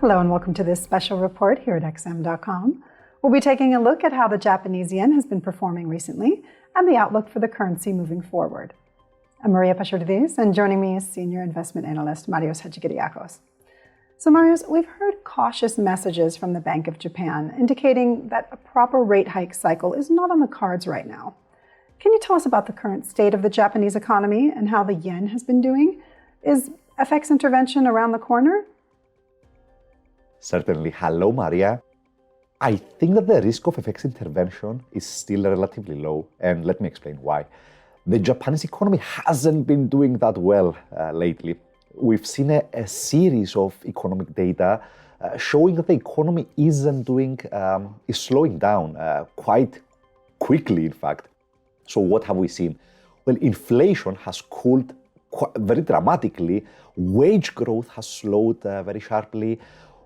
Hello and welcome to this special report here at XM.com. We'll be taking a look at how the Japanese yen has been performing recently and the outlook for the currency moving forward. I'm Maria Pachordiz, and joining me is Senior Investment Analyst Marios Hadjikyriacos. So Marios, we've heard cautious messages from the Bank of Japan indicating that a proper rate hike cycle is not on the cards right now. Can you tell us about the current state of the Japanese economy and how the yen has been doing? Is FX intervention around the corner? Certainly. Hello, Maria. I think that the risk of FX intervention is still relatively low, and let me explain why. The Japanese economy hasn't been doing that well lately. We've seen a series of economic data showing that the economy is slowing down quite quickly, in fact. So what have we seen? Well, inflation has cooled very dramatically. Wage growth has slowed very sharply.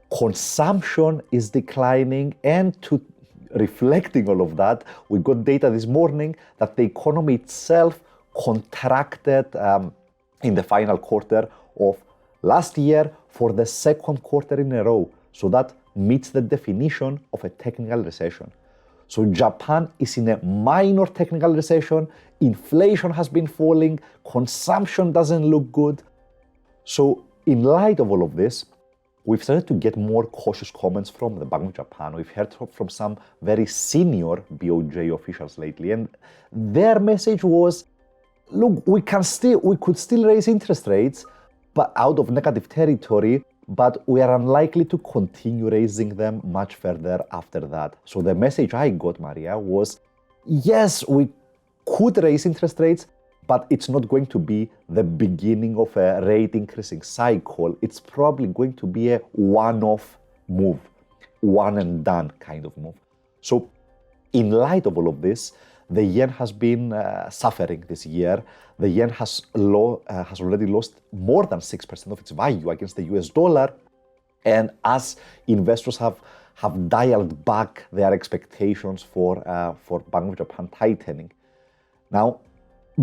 Consumption is declining, and to reflecting all of that, we got data this morning that the economy itself contracted in the final quarter of last year for the second quarter in a row. So that meets the definition of a technical recession. So Japan is in a minor technical recession, inflation has been falling, consumption doesn't look good. So in light of all of this, we've started to get more cautious comments from the Bank of Japan. We've heard from some very senior BOJ officials lately, and their message was, look, we could still raise interest rates, but out of negative territory, but we are unlikely to continue raising them much further after that. So the message I got, Maria, was, yes, we could raise interest rates, but it's not going to be the beginning of a rate increasing cycle. It's probably going to be a one-off move, one and done kind of move. So in light of all of this, the yen has been suffering this year. The yen has already lost more than 6% of its value against the US dollar. And as investors have dialed back their expectations for Bank of Japan tightening. Now,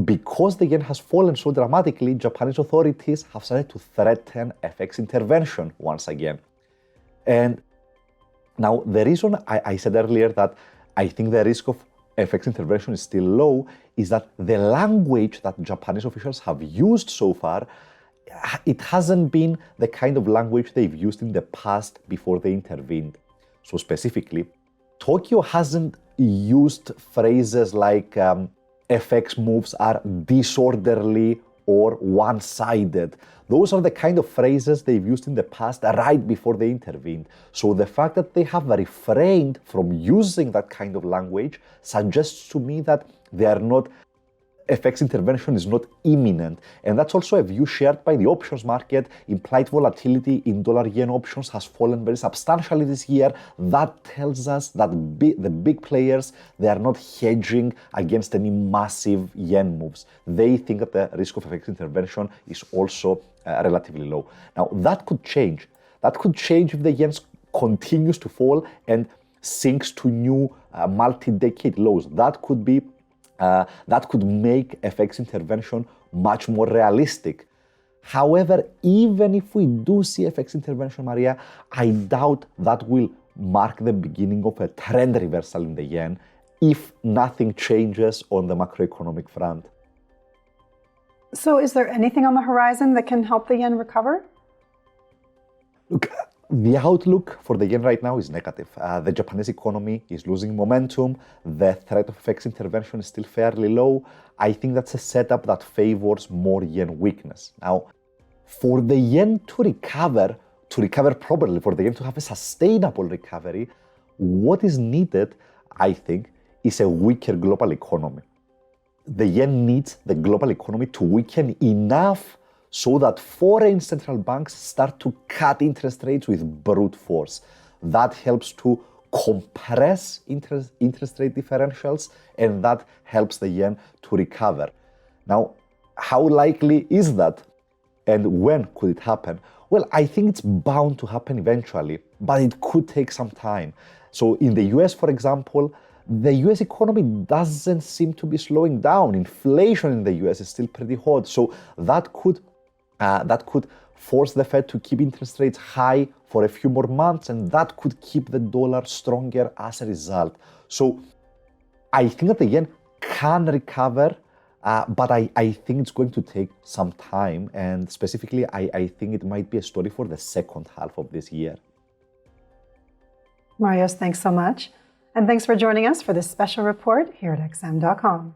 because the yen has fallen so dramatically, Japanese authorities have started to threaten FX intervention once again. And now the reason I said earlier that I think the risk of FX intervention is still low is that the language that Japanese officials have used so far, it hasn't been the kind of language they've used in the past before they intervened. So specifically, Tokyo hasn't used phrases like FX moves are disorderly or one-sided. Those are the kind of phrases they've used in the past right before they intervened. So the fact that they have refrained from using that kind of language suggests to me that FX intervention is not imminent. And that's also a view shared by the options market. Implied volatility in dollar-yen options has fallen very substantially this year. That tells us that the big players, they are not hedging against any massive yen moves. They think that the risk of FX intervention is also relatively low. Now, that could change. That could change if the yen continues to fall and sinks to new multi-decade lows. That could make FX intervention much more realistic. However, even if we do see FX intervention, Maria, I doubt that will mark the beginning of a trend reversal in the yen if nothing changes on the macroeconomic front. So is there anything on the horizon that can help the yen recover? Look, the outlook for the yen right now is negative. The Japanese economy is losing momentum. The threat of FX intervention is still fairly low. I think that's a setup that favors more yen weakness. Now, for the yen to recover properly, for the yen to have a sustainable recovery, what is needed, I think, is a weaker global economy. The yen needs the global economy to weaken enough so that foreign central banks start to cut interest rates with brute force. That helps to compress interest rate differentials, and that helps the yen to recover. Now, how likely is that? And when could it happen? Well, I think it's bound to happen eventually, but it could take some time. So in the US, for example, the US economy doesn't seem to be slowing down. Inflation in the US is still pretty hot. So that could force the Fed to keep interest rates high for a few more months, and that could keep the dollar stronger as a result. So I think that the yen can recover, but I think it's going to take some time, and specifically, I think it might be a story for the second half of this year. Marios, thanks so much. And thanks for joining us for this special report here at XM.com.